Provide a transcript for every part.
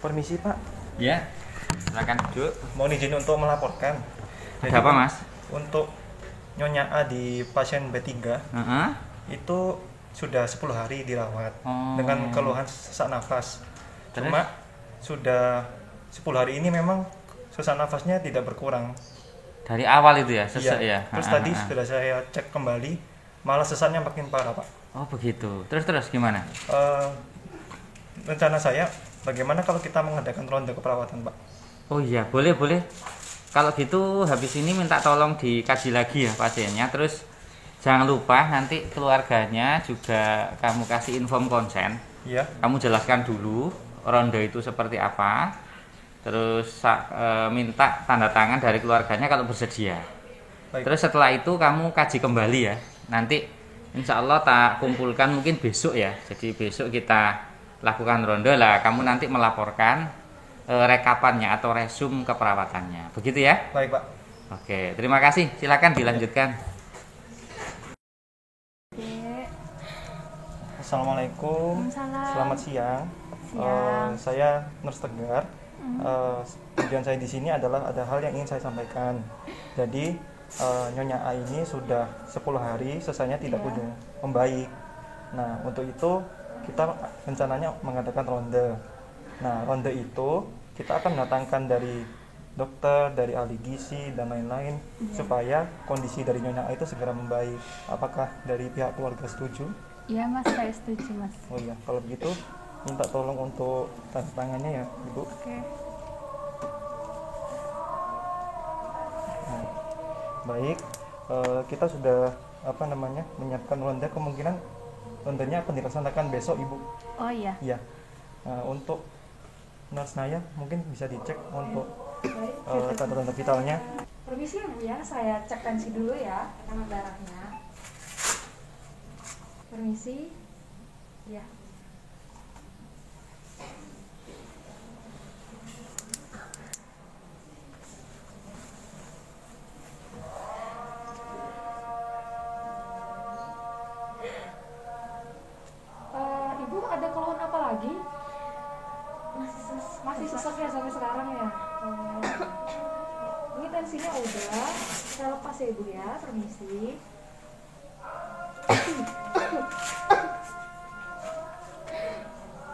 Permisi Pak, Ya, silakan duduk. mohon izin untuk melaporkan. Ada apa, Mas? Untuk Nyonya A di pasien B3 Heeh. itu sudah 10 hari dirawat Oh. dengan keluhan sesak nafas. Terus? Cuma sudah 10 hari ini memang sesak nafasnya tidak berkurang. Dari awal itu ya, sesek Iya. ya. Terus Ha, tadi ha, ha. sudah saya cek kembali, malah sesaknya makin parah Pak. Oh begitu. Terus gimana? Rencana saya, bagaimana kalau kita mengadakan ronde keperawatan Pak? Oh iya, boleh. Kalau gitu habis ini minta tolong dikaji lagi ya pasiennya. Terus jangan lupa nanti keluarganya juga kamu kasih inform konsen. Iya. Kamu jelaskan dulu ronde itu seperti apa. Terus minta tanda tangan dari keluarganya kalau bersedia. Baik. Terus setelah itu kamu kaji kembali ya. Nanti insya Allah tak kumpulkan mungkin besok ya. Jadi besok kita lakukan ronde lah. Kamu nanti melaporkan rekapannya atau resume keperawatannya. Begitu ya? Baik Pak. Oke, terima kasih. Silakan dilanjutkan. Assalamualaikum. Waalaikumsalam. Selamat siang. Siang. Saya Nurse Tegar. Tujuan saya di sini adalah ada hal yang ingin saya sampaikan. Jadi Nyonya A ini sudah 10 hari sesaknya tidak Iya. kunjung membaik. Nah, untuk itu kita rencananya mengadakan ronde. Nah, ronde itu kita akan mendatangkan dari dokter, dari ahli gizi dan lain-lain supaya kondisi dari Nyonya A itu segera membaik. Apakah dari pihak keluarga setuju? Iya mas, saya setuju mas. Oh iya, kalau begitu minta tolong untuk tanda tangannya ya, Ibu. Oke. Nah, baik, kita sudah menyiapkan ronde. Kemungkinan rondenya akan dilaksanakan besok, Ibu. Oh iya. Iya. Untuk nurse Naya mungkin bisa dicek untuk Baik. tanda-tanda vitalnya. Permisi ya Bu ya, saya cek tensi dulu ya, tekanan darahnya. Permisi. Ya. Ibu ada keluhan apa lagi? Masih sesak ya sampai sekarang ya? Ini tensinya udah, saya lepas ya Ibu ya, permisi.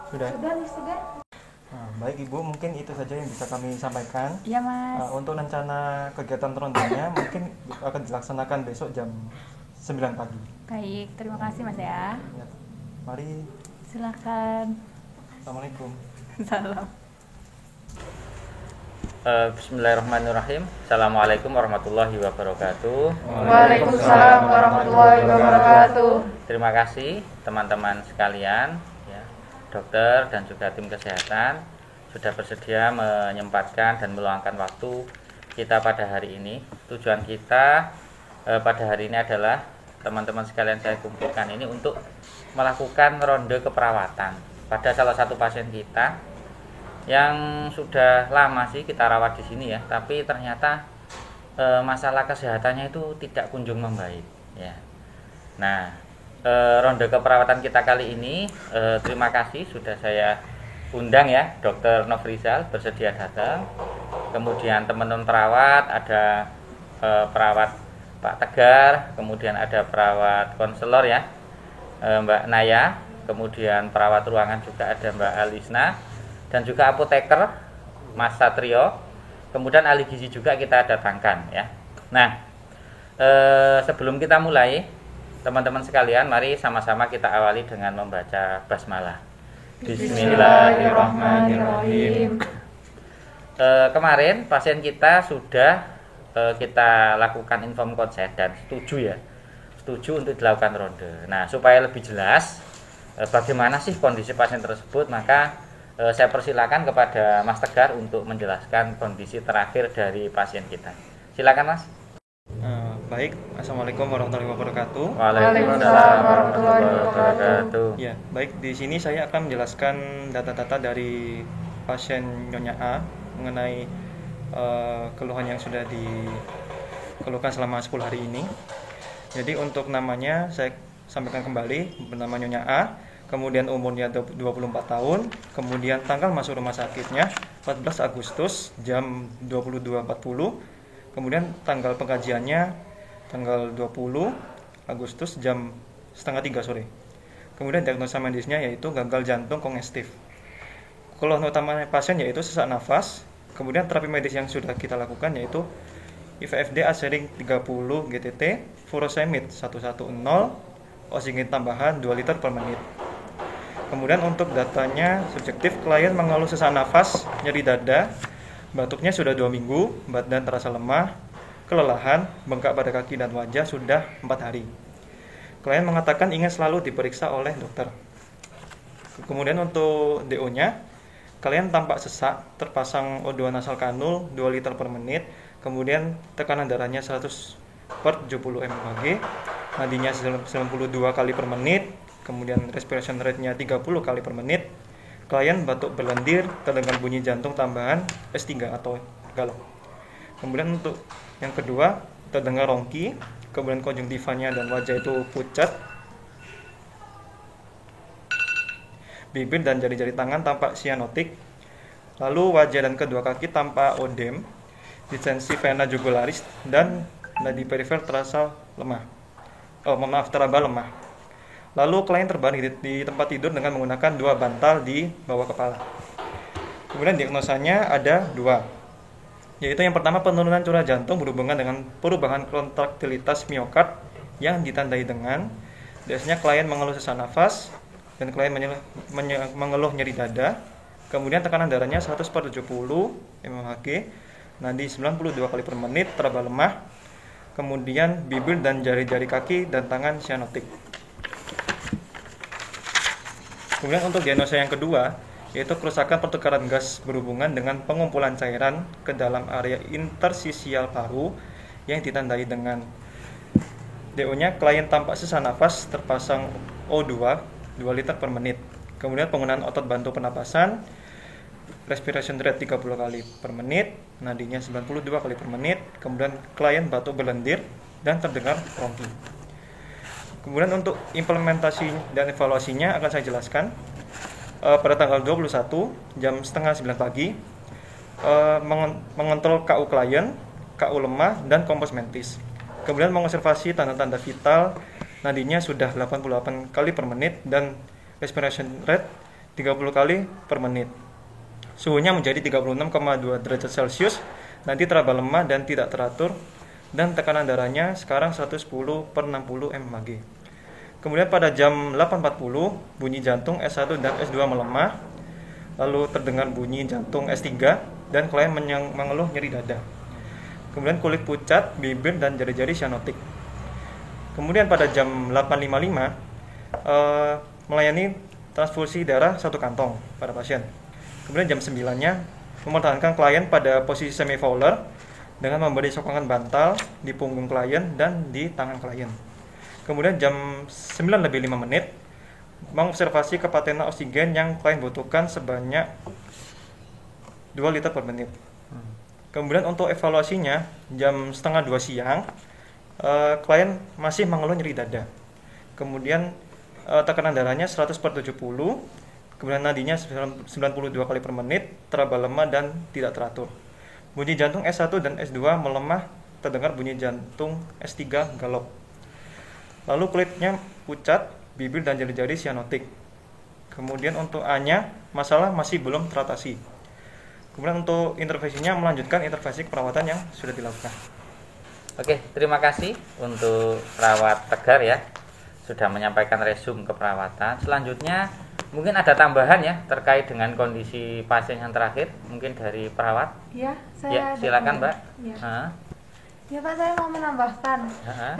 Sudah. Sudah nih, sudah. Nah, baik Ibu, mungkin itu saja yang bisa kami sampaikan. Iya Mas. Untuk rencana kegiatan rondenya mungkin akan dilaksanakan besok jam 9 pagi. Baik, terima kasih Mas ya. Ya. Mari, Silakan. Assalamualaikum. Salam. Bismillahirrahmanirrahim. Assalamualaikum warahmatullahi wabarakatuh. Waalaikumsalam warahmatullahi wabarakatuh. Terima kasih teman-teman sekalian ya, dokter dan juga tim kesehatan sudah bersedia menyempatkan dan meluangkan waktu kita pada hari ini. Tujuan kita pada hari ini adalah teman-teman sekalian saya kumpulkan ini untuk melakukan ronde keperawatan pada salah satu pasien kita yang sudah lama sih kita rawat di sini ya, tapi ternyata masalah kesehatannya itu tidak kunjung membaik ya. Nah, ronde keperawatan kita kali ini terima kasih sudah saya undang ya, Dr. Nofrizal bersedia datang. Kemudian teman-teman perawat, ada perawat Pak Tegar, kemudian ada perawat konselor ya, Mbak Naya, kemudian perawat ruangan juga ada Mbak Alisna, dan juga apoteker Mas Satrio, kemudian ahli gizi juga kita datangkan ya. Nah, sebelum kita mulai, teman-teman sekalian, mari sama-sama kita awali dengan membaca basmalah. Bismillahirrahmanirrahim. Kemarin pasien kita sudah kita lakukan inform konsen dan setuju untuk dilakukan ronde. Nah, supaya lebih jelas bagaimana sih kondisi pasien tersebut, maka saya persilakan kepada Mas Tegar untuk menjelaskan kondisi terakhir dari pasien kita. Silakan Mas. Baik, Assalamualaikum warahmatullahi wabarakatuh. Waalaikumsalam warahmatullahi wabarakatuh. Ya, baik, di sini saya akan menjelaskan data-data dari pasien Nyonya A mengenai keluhan yang sudah dikeluhkan selama 10 hari ini. Jadi untuk namanya saya sampaikan kembali, bernama Nyonya A, kemudian umurnya 24 tahun, kemudian tanggal masuk rumah sakitnya 14 Agustus jam 22.40, kemudian tanggal pengkajiannya tanggal 20 Agustus jam setengah 3 sore. Kemudian diagnosa medisnya yaitu gagal jantung kongestif. Keluhan utama pasien yaitu sesak nafas. Kemudian terapi medis yang sudah kita lakukan yaitu IVFD asering 30 GTT, furosemid 110, oksigen tambahan 2 liter per menit. Kemudian untuk datanya subjektif, klien mengeluh sesak nafas, nyeri dada, batuknya sudah 2 minggu, badan terasa lemah, kelelahan, bengkak pada kaki dan wajah sudah 4 hari. Klien mengatakan ingin selalu diperiksa oleh dokter. Kemudian untuk DO-nya, klien tampak sesak, terpasang O2 nasal kanul 2 liter per menit, kemudian tekanan darahnya 100/70 mmHg, nadinya 92 kali per menit, kemudian respiration rate-nya 30 kali per menit. Klien batuk berlendir, terdengar bunyi jantung tambahan S3 atau galop. Kemudian untuk yang kedua, terdengar rongki, kemudian konjungtivanya dan wajah itu pucat. Bibir dan jari-jari tangan tampak sianotik. Lalu wajah dan kedua kaki tampak odem, distensi vena jugularis dan nadi perifer terasa lemah. Teraba lemah. Lalu klien terbaring di tempat tidur dengan menggunakan 2 bantal di bawah kepala. Kemudian diagnosanya ada 2, yaitu yang pertama penurunan curah jantung berhubungan dengan perubahan kontraktilitas miokard yang ditandai dengan biasanya klien mengeluh sesak nafas dan klien mengeluh nyeri dada. Kemudian tekanan darahnya 100/70 mmHg, nadi 92 kali per menit, teraba lemah. Kemudian bibir dan jari-jari kaki dan tangan sianotik. Kemudian untuk diagnosa yang kedua, yaitu kerusakan pertukaran gas berhubungan dengan pengumpulan cairan ke dalam area intersisial paru yang ditandai dengan DO-nya klien tampak sesak nafas, terpasang O2 2 liter per menit. Kemudian penggunaan otot bantu pernapasan, respiration rate 30 kali per menit, nadinya 92 kali per menit. Kemudian klien batuk berlendir dan terdengar rongki. Kemudian untuk implementasi dan evaluasinya akan saya jelaskan. Pada tanggal 21 jam setengah 9 pagi, mengontrol KU klien, KU lemah, dan kompos mentis. Kemudian mengobservasi tanda-tanda vital, nadinya sudah 88 kali per menit dan respiration rate 30 kali per menit. Suhunya menjadi 36,2 derajat Celcius, nanti teraba lemah dan tidak teratur, dan tekanan darahnya sekarang 110/60 mmHg. Kemudian pada jam 8.40 bunyi jantung S1 dan S2 melemah, lalu terdengar bunyi jantung S3 dan klien mengeluh nyeri dada. Kemudian kulit pucat, bibir dan jari-jari sianotik. Kemudian pada jam 8.55 melayani transfusi darah 1 kantong pada pasien. Kemudian jam 9-nya mempertahankan klien pada posisi semi-fowler dengan memberi sokongan bantal di punggung klien dan di tangan klien. Kemudian jam 9:05 mengobservasi kepatenan oksigen yang klien butuhkan sebanyak 2 liter per menit. Kemudian untuk evaluasinya jam setengah 2 siang, klien masih mengeluh nyeri dada. Kemudian tekanan darahnya 100/70, kemudian nadinya 92 kali per menit, teraba lemah dan tidak teratur. Bunyi jantung S1 dan S2 melemah, terdengar bunyi jantung S3 galop. Lalu kulitnya pucat, bibir dan jari-jari sianotik. Kemudian untuk A-nya, masalah masih belum teratasi. Kemudian untuk intervensinya melanjutkan intervensi keperawatan yang sudah dilakukan. Oke, terima kasih untuk perawat Tegar ya, sudah menyampaikan resume keperawatan. Selanjutnya mungkin ada tambahan ya terkait dengan kondisi pasien yang terakhir, mungkin dari perawat. Ya, Ya, saya silakan Mbak. Ya. Ya Pak, saya mau menambahkan.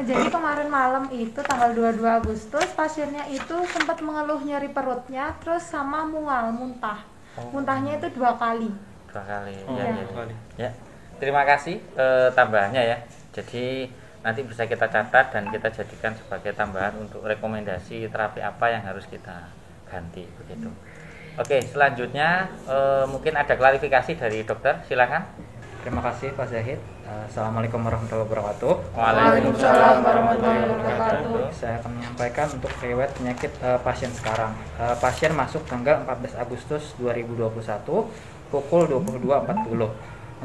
Jadi kemarin malam itu tanggal 22 Agustus pasiennya itu sempat mengeluh nyeri perutnya, terus sama mual, muntah. Muntahnya itu 2 kali. 2 kali. Ya. Ya. Terima kasih tambahannya ya. Jadi nanti bisa kita catat dan kita jadikan sebagai tambahan untuk rekomendasi terapi apa yang harus kita ganti begitu. Oke, selanjutnya mungkin ada klarifikasi dari dokter, silakan. Terima kasih Pak Zahid. Assalamualaikum warahmatullahi wabarakatuh. Waalaikumsalam warahmatullahi wabarakatuh. Saya akan menyampaikan untuk riwayat penyakit pasien sekarang. Pasien masuk tanggal 14 Agustus 2021 pukul 22.40.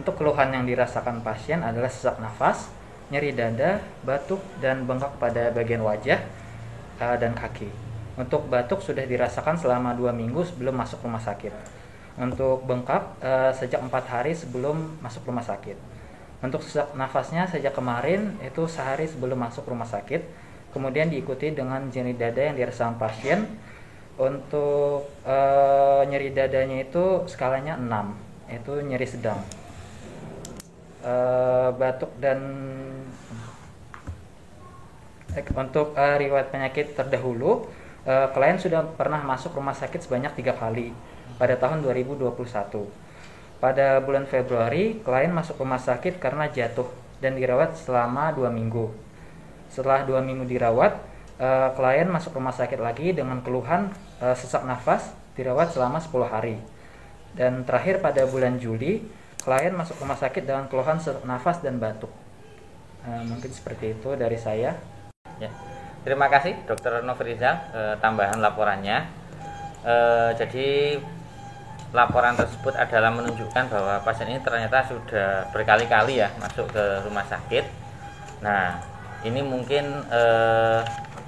Untuk keluhan yang dirasakan pasien adalah sesak nafas, nyeri dada, batuk, dan bengkak pada bagian wajah dan kaki. Untuk batuk sudah dirasakan selama 2 minggu sebelum masuk rumah sakit. Untuk bengkak sejak 4 hari sebelum masuk rumah sakit. Untuk sesak nafasnya sejak kemarin itu sehari sebelum masuk rumah sakit. Kemudian diikuti dengan nyeri dada yang dirasakan pasien. Untuk nyeri dadanya itu skalanya 6, itu nyeri sedang. Batuk dan untuk riwayat penyakit terdahulu, klien sudah pernah masuk rumah sakit sebanyak 3 kali pada tahun 2021. Pada bulan Februari, klien masuk rumah sakit karena jatuh dan dirawat selama 2 minggu. Setelah 2 minggu dirawat, klien masuk rumah sakit lagi dengan keluhan sesak nafas, dirawat selama 10 hari. Dan terakhir pada bulan Juli, klien masuk rumah sakit dengan keluhan sesak nafas dan batuk. Mungkin seperti itu dari saya. Ya. Terima kasih Dr. Nofrizal tambahan laporannya. Jadi laporan tersebut adalah menunjukkan bahwa pasien ini ternyata sudah berkali-kali ya masuk ke rumah sakit. Nah, ini mungkin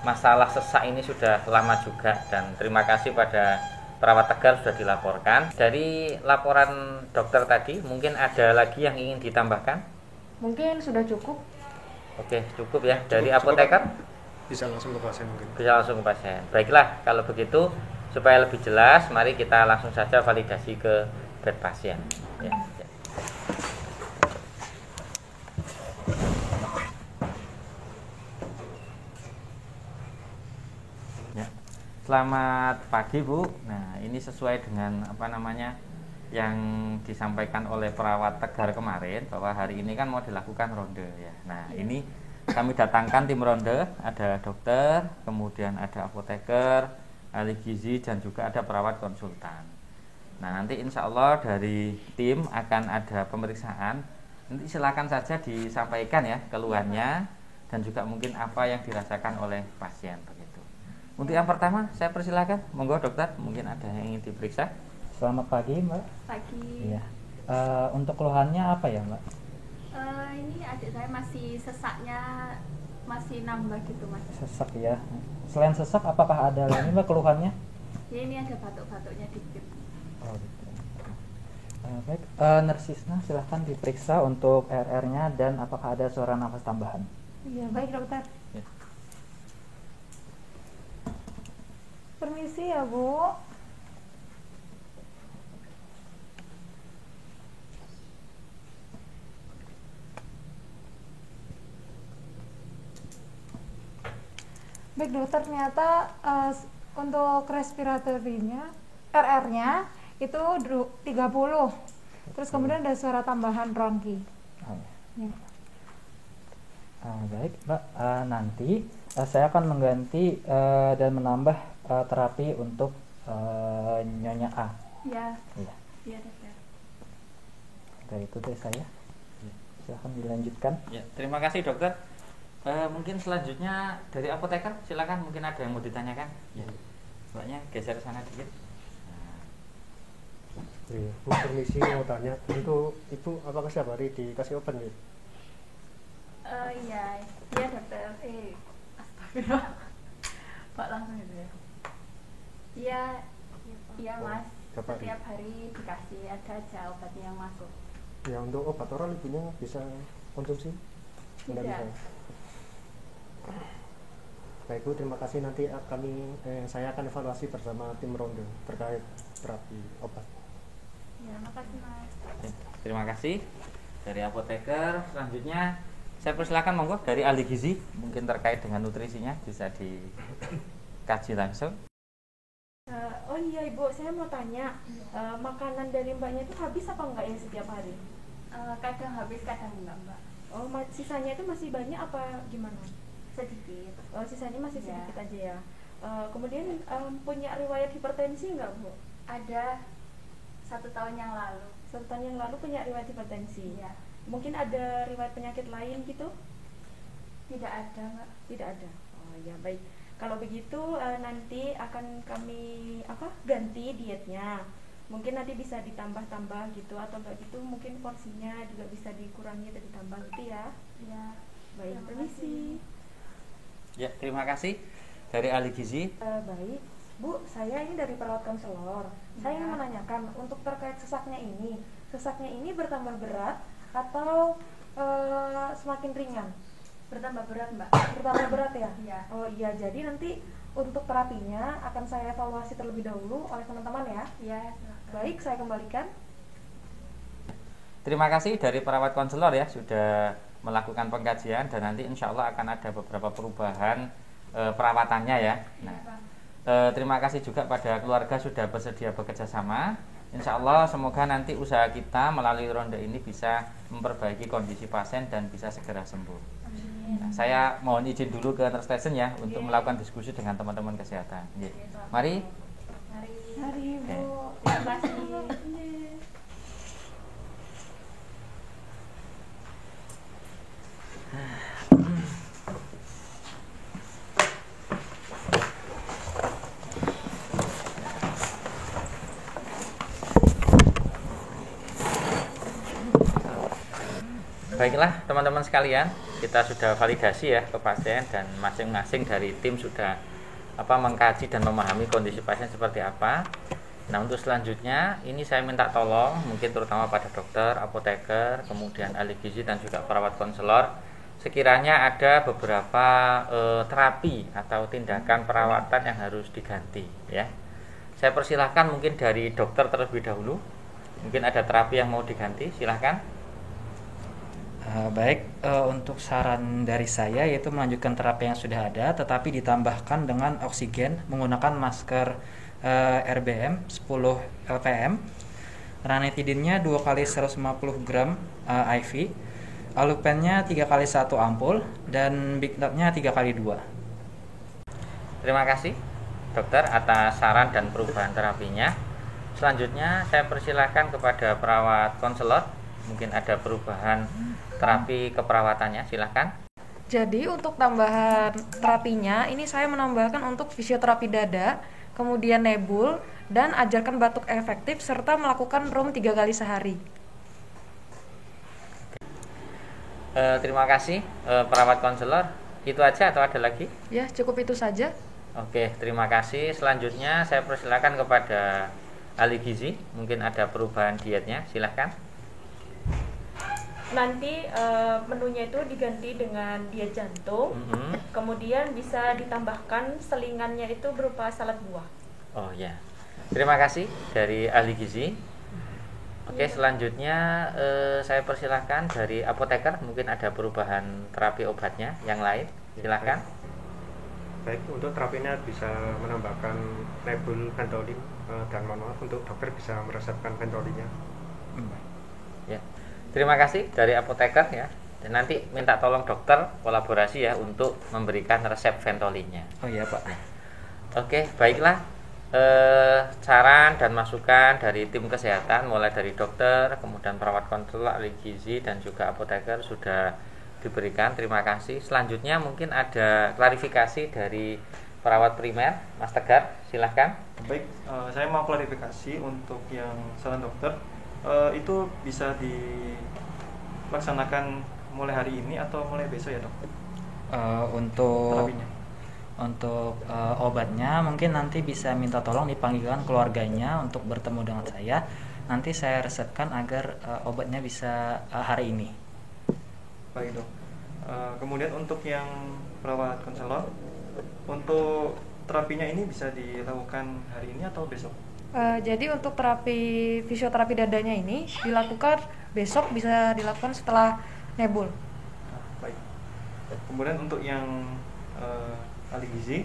masalah sesak ini sudah lama juga, dan terima kasih pada perawat Tegar sudah dilaporkan. Dari laporan dokter tadi, mungkin ada lagi yang ingin ditambahkan? Mungkin sudah cukup. Oke, cukup ya. Dari apoteker? Bisa langsung ke pasien mungkin. Bisa langsung ke pasien. Baiklah, kalau begitu supaya lebih jelas, mari kita langsung saja validasi ke bed pasien. Ya. Ya. Selamat pagi Bu. Nah, ini sesuai dengan yang disampaikan oleh perawat Tegar kemarin, bahwa hari ini kan mau dilakukan ronde ya. Nah, ini kami datangkan tim ronde, ada dokter, kemudian ada apoteker, ahli gizi, dan juga ada perawat konsultan. Nah, nanti insya Allah dari tim akan ada pemeriksaan. Nanti silakan saja disampaikan ya keluhannya dan juga mungkin apa yang dirasakan oleh pasien begitu. Untuk yang pertama saya persilakan, monggo dokter, mungkin ada yang ingin diperiksa. Selamat pagi Mbak. Pagi. Iya. Untuk keluhannya apa ya Mbak? Ini adik saya masih sesaknya masih nambah gitu Mas. Sesak ya. Selain sesak, apakah ada lagi Mbak keluhannya? Ya, ini ada batuk-batuknya dikit. Oh, gitu. Baik, Nersisna silahkan diperiksa untuk RR-nya dan apakah ada suara nafas tambahan. Iya, baik dokter. Ya. Permisi ya Bu. Baik dokter, ternyata untuk respiratorinya, RR-nya itu 30. Terus kemudian ada suara tambahan bronki. Oh, Ya. baik Mbak, nanti saya akan mengganti dan menambah terapi untuk Nyonya A. Ya. Iya. Iya dokter. Dari itu dari saya. Silahkan dilanjutkan. Ya, terima kasih dokter. Mungkin selanjutnya dari apoteker, silakan, mungkin ada yang mau ditanyakan. Ya. Mbaknya geser sana dikit. Iya, Bu, permisi mau tanya, untuk ibu apakah setiap hari dikasih obat nih? Iya, iya dokter. Astagfirullah. Pak langsung gitu ya. Iya, iya Mas. Berapa hari? Setiap hari dikasih, ada aja obatnya yang masuk. Ya, untuk obat oral ibunya bisa konsumsi? Tidak Tidak. bisa. Baik Bu, terima kasih. Nanti saya akan evaluasi bersama tim ronde terkait terapi obat. Ya, makasih Mas. Ya, terima kasih dari apoteker. Selanjutnya saya persilakan monggo dari ahli gizi, mungkin terkait dengan nutrisinya bisa dikaji langsung. Oh iya Ibu, saya mau tanya, makanan dari Mbaknya itu habis apa enggak ya setiap hari? Kadang habis, kadang enggak Mbak. Oh, sisanya itu masih banyak apa gimana? Sedikit. Oh, sisanya masih Ya. sedikit aja ya. Kemudian punya riwayat hipertensi enggak Bu? Ada 1 tahun yang lalu. 1 tahun yang lalu punya riwayat hipertensi. Iya. Mungkin ada riwayat penyakit lain gitu? Tidak ada, Mbak. Tidak ada. Oh ya, baik. Kalau begitu nanti akan kami ganti dietnya. Mungkin nanti bisa ditambah-tambah gitu, atau enggak gitu mungkin porsinya juga bisa dikurangi atau ditambah gitu ya. Ya. Baik, Terima permisi. Ya, terima kasih dari ahli gizi. Baik, Bu, saya ini dari perawat konselor. Saya ingin menanyakan untuk terkait sesaknya ini bertambah berat atau semakin ringan? Bertambah berat, Mbak. Bertambah berat ya? Iya. Oh iya, jadi nanti untuk terapinya akan saya evaluasi terlebih dahulu oleh teman-teman ya. Iya, silakan. Baik, saya kembalikan. Terima kasih dari perawat konselor ya sudah melakukan pengkajian, dan nanti insya Allah akan ada beberapa perubahan perawatannya ya. Nah, terima kasih juga pada keluarga sudah bersedia bekerja sama. Insya Allah semoga nanti usaha kita melalui ronde ini bisa memperbaiki kondisi pasien dan bisa segera sembuh. Nah, saya mohon izin dulu ke nurse station ya untuk melakukan diskusi dengan teman-teman kesehatan. Mari. Mari, Bu. Terima kasih. Baiklah teman-teman sekalian, kita sudah validasi ya ke pasien, dan masing-masing dari tim sudah mengkaji dan memahami kondisi pasien seperti apa. Nah, untuk selanjutnya ini saya minta tolong mungkin terutama pada dokter, apoteker, kemudian ahli gizi dan juga perawat konselor, sekiranya ada beberapa terapi atau tindakan perawatan yang harus diganti ya. Saya persilahkan mungkin dari dokter terlebih dahulu. Mungkin ada terapi yang mau diganti, silahkan. Baik, untuk saran dari saya yaitu melanjutkan terapi yang sudah ada, tetapi ditambahkan dengan oksigen menggunakan masker RBM 10 LPM, ranitidinnya 2 kali 150 gram IV, alupennya 3 kali 1 ampul, dan bigdotnya 3 kali 2. Terima kasih dokter atas saran dan perubahan terapinya. Selanjutnya saya persilahkan kepada perawat konselor, mungkin ada perubahan terapi keperawatannya, silahkan. Jadi untuk tambahan terapinya ini saya menambahkan untuk fisioterapi dada, kemudian nebul, dan ajarkan batuk efektif serta melakukan room 3 kali sehari. Terima kasih perawat konselor. Itu aja atau ada lagi? Ya, cukup itu saja. Oke, terima kasih. Selanjutnya saya persilakan kepada ahli gizi, mungkin ada perubahan dietnya, silahkan. Nanti menunya itu diganti dengan diet jantung. Kemudian bisa ditambahkan selingannya itu berupa salad buah. Oh ya, terima kasih dari ahli gizi. Oke, selanjutnya saya persilahkan dari apoteker, mungkin ada perubahan terapi obatnya yang lain, silahkan. Baik, untuk terapinya bisa menambahkan nebul Ventolin dan mohon maaf untuk dokter bisa meresepkan Ventolinnya. Ya, terima kasih dari apoteker ya. Dan nanti minta tolong dokter kolaborasi ya untuk memberikan resep Ventolinnya. Oh iya Pak. Oke, baiklah. Saran dan masukan dari tim kesehatan mulai dari dokter, kemudian perawat konselor, ahli gizi dan juga apoteker sudah diberikan. Terima kasih. Selanjutnya mungkin ada klarifikasi dari perawat primer, Mas Tegar, silahkan. Baik, saya mau klarifikasi untuk yang saran dokter. Itu bisa dilaksanakan mulai hari ini atau mulai besok ya dok? Untuk obatnya mungkin nanti bisa minta tolong dipanggilkan keluarganya untuk bertemu dengan saya. Nanti saya resepkan agar obatnya bisa hari ini. Baik dok. Kemudian untuk yang perawat konselor, untuk terapinya ini bisa dilakukan hari ini atau besok? Jadi untuk terapi fisioterapi dadanya ini dilakukan besok, bisa dilakukan setelah nebul. Baik. Kemudian untuk yang ahli gizi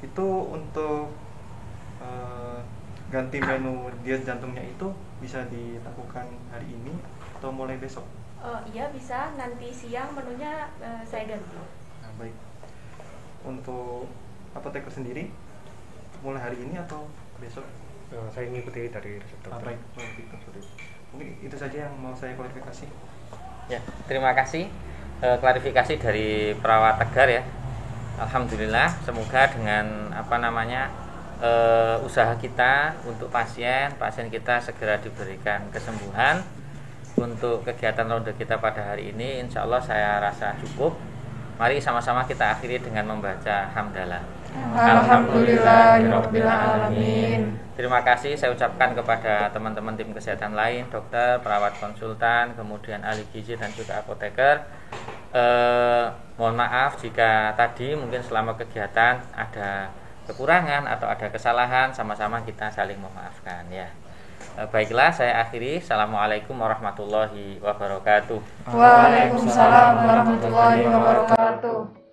itu untuk ganti menu diet jantungnya itu bisa dilakukan hari ini atau mulai besok? Iya bisa, nanti siang menunya saya ganti. Nah, baik. Untuk apoteker sendiri mulai hari ini atau besok? Saya mengikuti dari resep dokter. Baik, mungkin itu saja yang mau saya klarifikasi. Ya, terima kasih klarifikasi dari perawat Tegar ya. Alhamdulillah, semoga dengan usaha kita untuk pasien kita segera diberikan kesembuhan. Untuk kegiatan ronde kita pada hari ini insya Allah saya rasa cukup. Mari sama-sama kita akhiri dengan membaca hamdalah. Alhamdulillahirabbil alamin. Terima kasih saya ucapkan kepada teman-teman tim kesehatan lain, dokter, perawat konsultan, kemudian ahli gizi dan juga apoteker. Mohon maaf jika tadi mungkin selama kegiatan ada kekurangan atau ada kesalahan, sama-sama kita saling memaafkan ya. Baiklah, saya akhiri. Assalamualaikum warahmatullahi wabarakatuh. Waalaikumsalam warahmatullahi wabarakatuh.